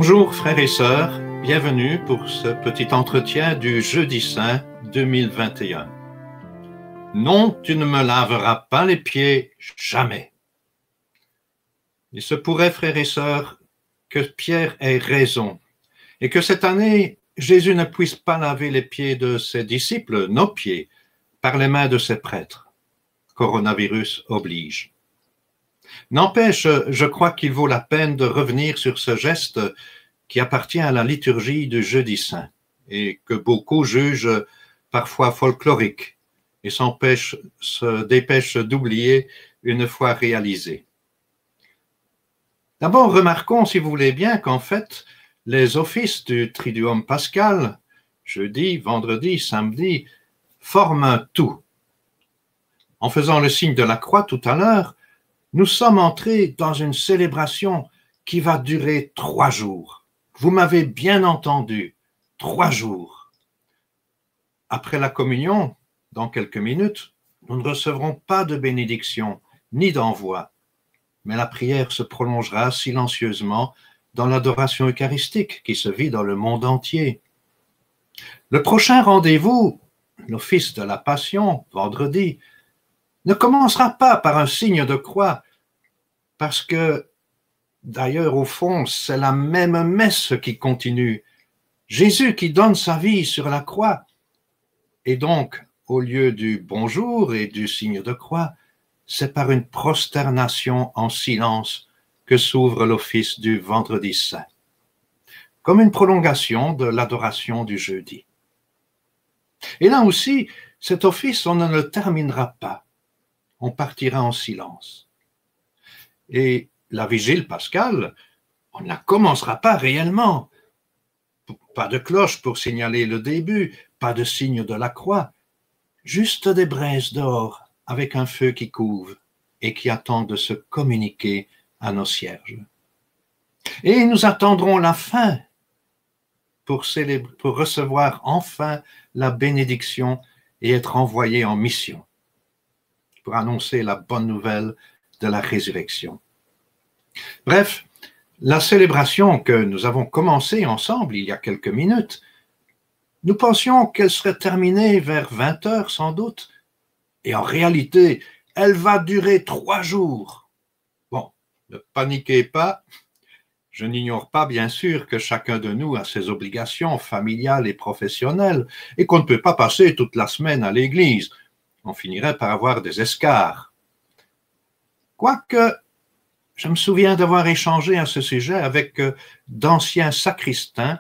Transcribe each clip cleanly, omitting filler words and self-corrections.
Bonjour frères et sœurs, bienvenue pour ce petit entretien du Jeudi Saint 2021. Non, tu ne me laveras pas les pieds, jamais. Il se pourrait, frères et sœurs, que Pierre ait raison et que cette année, Jésus ne puisse pas laver les pieds de ses disciples, nos pieds, par les mains de ses prêtres. Coronavirus oblige. N'empêche, je crois qu'il vaut la peine de revenir sur ce geste qui appartient à la liturgie du Jeudi Saint et que beaucoup jugent parfois folklorique et se dépêchent d'oublier une fois réalisé. D'abord, remarquons, si vous voulez bien, qu'en fait, les offices du Triduum pascal, jeudi, vendredi, samedi, forment un tout. En faisant le signe de la croix tout à l'heure, nous sommes entrés dans une célébration qui va durer 3 jours. Vous m'avez bien entendu, 3 jours. Après la communion, dans quelques minutes, nous ne recevrons pas de bénédiction ni d'envoi, mais la prière se prolongera silencieusement dans l'adoration eucharistique qui se vit dans le monde entier. Le prochain rendez-vous, l'office de la Passion, vendredi, ne commencera pas par un signe de croix, parce que, d'ailleurs, au fond, c'est la même messe qui continue. Jésus qui donne sa vie sur la croix. Et donc, au lieu du bonjour et du signe de croix, c'est par une prosternation en silence que s'ouvre l'office du Vendredi Saint, comme une prolongation de l'adoration du jeudi. Et là aussi, cet office, on ne le terminera pas. On partira en silence. Et la vigile pascale, on ne la commencera pas réellement. Pas de cloche pour signaler le début, pas de signe de la croix, juste des braises d'or avec un feu qui couve et qui attend de se communiquer à nos cierges. Et nous attendrons la fin pour recevoir enfin la bénédiction et être envoyés en mission, pour annoncer la bonne nouvelle de la résurrection. Bref, la célébration que nous avons commencée ensemble il y a quelques minutes, nous pensions qu'elle serait terminée vers 20 heures sans doute, et en réalité, elle va durer 3 jours. Bon, ne paniquez pas, je n'ignore pas bien sûr que chacun de nous a ses obligations familiales et professionnelles, et qu'on ne peut pas passer toute la semaine à l'église. On finirait par avoir des escarres. Quoique, je me souviens d'avoir échangé à ce sujet avec d'anciens sacristains,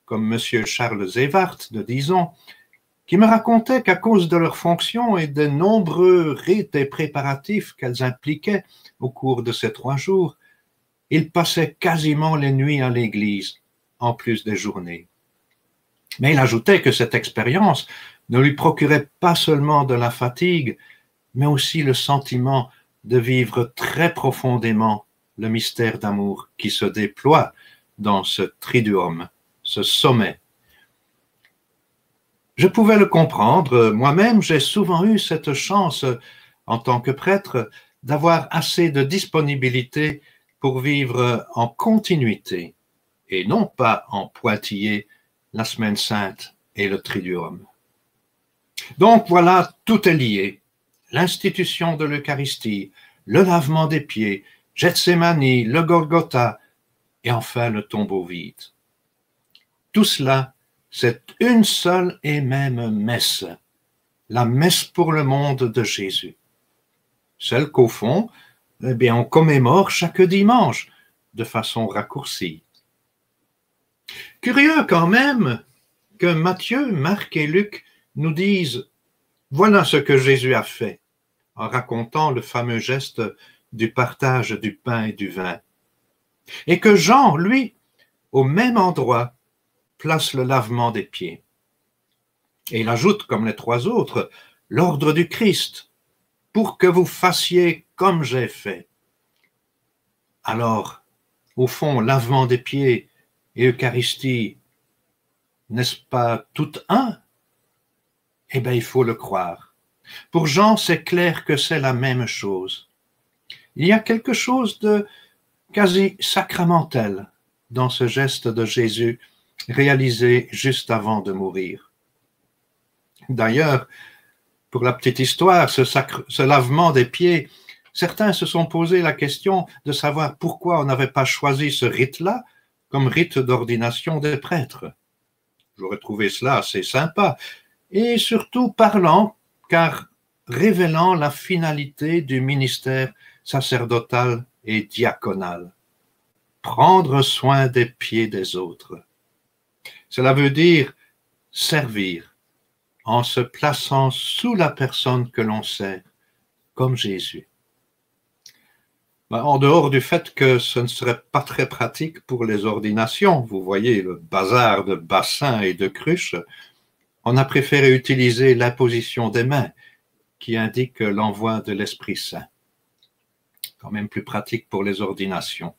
comme M. Charles Zévart de Dizon, qui me racontaient qu'à cause de leurs fonctions et des nombreux rites et préparatifs qu'elles impliquaient au cours de ces 3 jours, ils passaient quasiment les nuits à l'église, en plus des journées. Mais il ajoutait que cette expérience ne lui procurait pas seulement de la fatigue, mais aussi le sentiment de vivre très profondément le mystère d'amour qui se déploie dans ce triduum, ce sommet. Je pouvais le comprendre, moi-même j'ai souvent eu cette chance en tant que prêtre d'avoir assez de disponibilité pour vivre en continuité et non pas en pointillé la Semaine Sainte et le triduum. Donc voilà, tout est lié. L'institution de l'Eucharistie, le lavement des pieds, Gethsémani, le Golgotha et enfin le tombeau vide. Tout cela, c'est une seule et même messe, la messe pour le monde de Jésus. Celle qu'au fond, on commémore chaque dimanche de façon raccourcie. Curieux quand même que Matthieu, Marc et Luc nous disent « Voilà ce que Jésus a fait » en racontant le fameux geste du partage du pain et du vin. Et que Jean, lui, au même endroit, place le lavement des pieds. Et il ajoute, comme les 3 autres, l'ordre du Christ, pour que vous fassiez comme j'ai fait. Alors, au fond, lavement des pieds et Eucharistie, n'est-ce pas tout un? Eh bien, il faut le croire. Pour Jean, c'est clair que c'est la même chose. Il y a quelque chose de quasi sacramentel dans ce geste de Jésus réalisé juste avant de mourir. D'ailleurs, pour la petite histoire, ce lavement des pieds, certains se sont posé la question de savoir pourquoi on n'avait pas choisi ce rite-là comme rite d'ordination des prêtres. J'aurais trouvé cela assez sympa et surtout parlant, car révélant la finalité du ministère sacerdotal et diaconal. Prendre soin des pieds des autres. Cela veut dire servir en se plaçant sous la personne que l'on sert, comme Jésus. En dehors du fait que ce ne serait pas très pratique pour les ordinations, vous voyez le bazar de bassins et de cruches, on a préféré utiliser l'imposition des mains qui indique l'envoi de l'Esprit Saint. Quand même plus pratique pour les ordinations.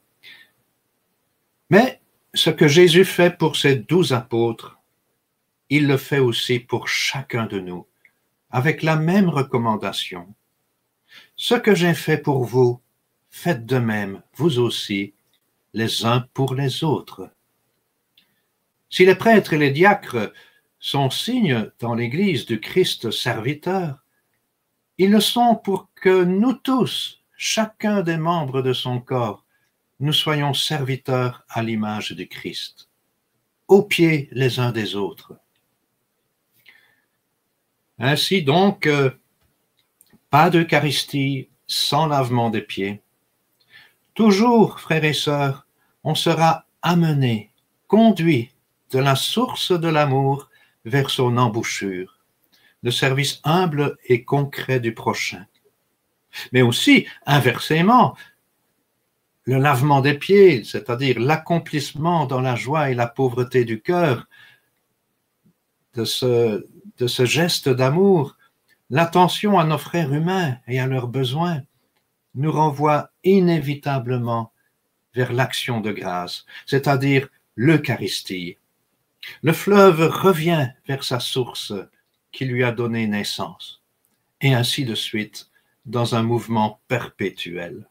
Mais ce que Jésus fait pour ses 12 apôtres, il le fait aussi pour chacun de nous, avec la même recommandation. Ce que j'ai fait pour vous, faites de même, vous aussi, les uns pour les autres. Si les prêtres et les diacres sont signes dans l'Église du Christ serviteur, ils le sont pour que nous tous, chacun des membres de son corps, nous soyons serviteurs à l'image du Christ, aux pieds les uns des autres. Ainsi donc, pas d'Eucharistie sans lavement des pieds. Toujours, frères et sœurs, on sera amené, conduit de la source de l'amour vers son embouchure, le service humble et concret du prochain. Mais aussi, inversement, le lavement des pieds, c'est-à-dire l'accomplissement dans la joie et la pauvreté du cœur de ce geste d'amour, l'attention à nos frères humains et à leurs besoins, nous renvoie inévitablement vers l'action de grâce, c'est-à-dire l'Eucharistie. Le fleuve revient vers sa source qui lui a donné naissance, et ainsi de suite, dans un mouvement perpétuel.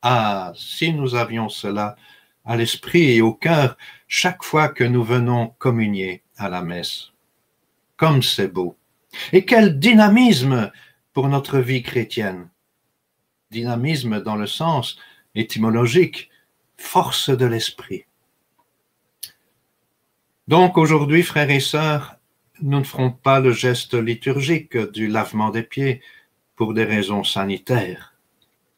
Ah, si nous avions cela à l'esprit et au cœur chaque fois que nous venons communier à la messe. Comme c'est beau! Et quel dynamisme pour notre vie chrétienne! Dynamisme dans le sens étymologique, force de l'esprit. Donc aujourd'hui, frères et sœurs, nous ne ferons pas le geste liturgique du lavement des pieds pour des raisons sanitaires.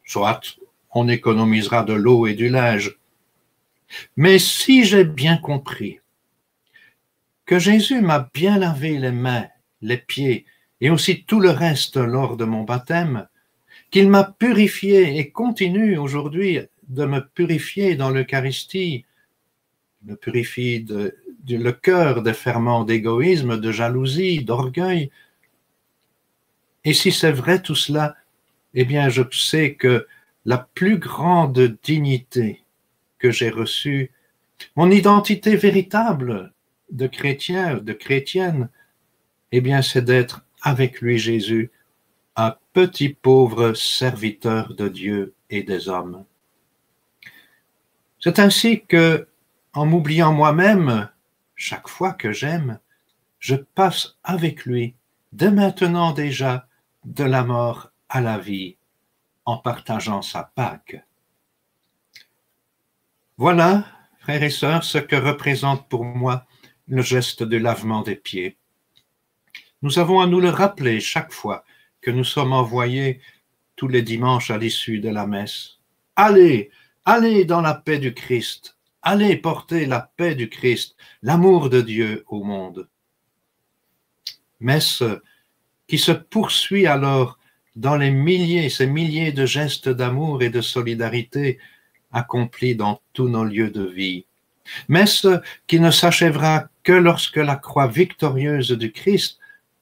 Soit on économisera de l'eau et du linge. Mais si j'ai bien compris que Jésus m'a bien lavé les mains, les pieds et aussi tout le reste lors de mon baptême, qu'il m'a purifié et continue aujourd'hui de me purifier dans l'Eucharistie, me purifie le cœur des ferments d'égoïsme, de jalousie, d'orgueil. Et si c'est vrai tout cela, eh bien je sais que la plus grande dignité que j'ai reçue, mon identité véritable de chrétien, de chrétienne, eh bien c'est d'être avec lui Jésus, un petit pauvre serviteur de Dieu et des hommes. C'est ainsi que, en m'oubliant moi-même, chaque fois que j'aime, je passe avec lui, dès maintenant déjà, de la mort à la vie, en partageant sa Pâque. Voilà, frères et sœurs, ce que représente pour moi le geste du lavement des pieds. Nous avons à nous le rappeler chaque fois que nous sommes envoyés tous les dimanches à l'issue de la messe. Allez, allez dans la paix du Christ, allez porter la paix du Christ, l'amour de Dieu au monde. Messe qui se poursuit alors dans ces milliers de gestes d'amour et de solidarité accomplis dans tous nos lieux de vie. Messe qui ne s'achèvera que lorsque la croix victorieuse du Christ,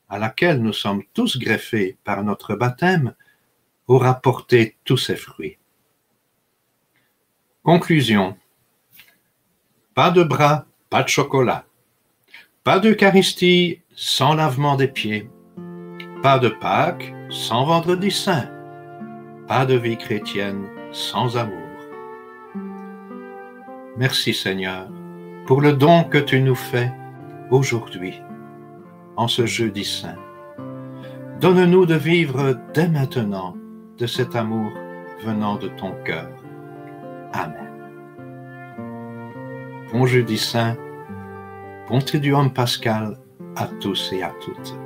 à laquelle nous sommes tous greffés par notre baptême, aura porté tous ses fruits. Conclusion. Pas de bras, pas de chocolat. Pas d'Eucharistie sans lavement des pieds. Pas de Pâques sans Vendredi Saint. Pas de vie chrétienne sans amour. Merci Seigneur pour le don que tu nous fais aujourd'hui, en ce jeudi saint. Donne-nous de vivre dès maintenant de cet amour venant de ton cœur. Amen. Bon jeudi saint, bon Triduum pascal à tous et à toutes.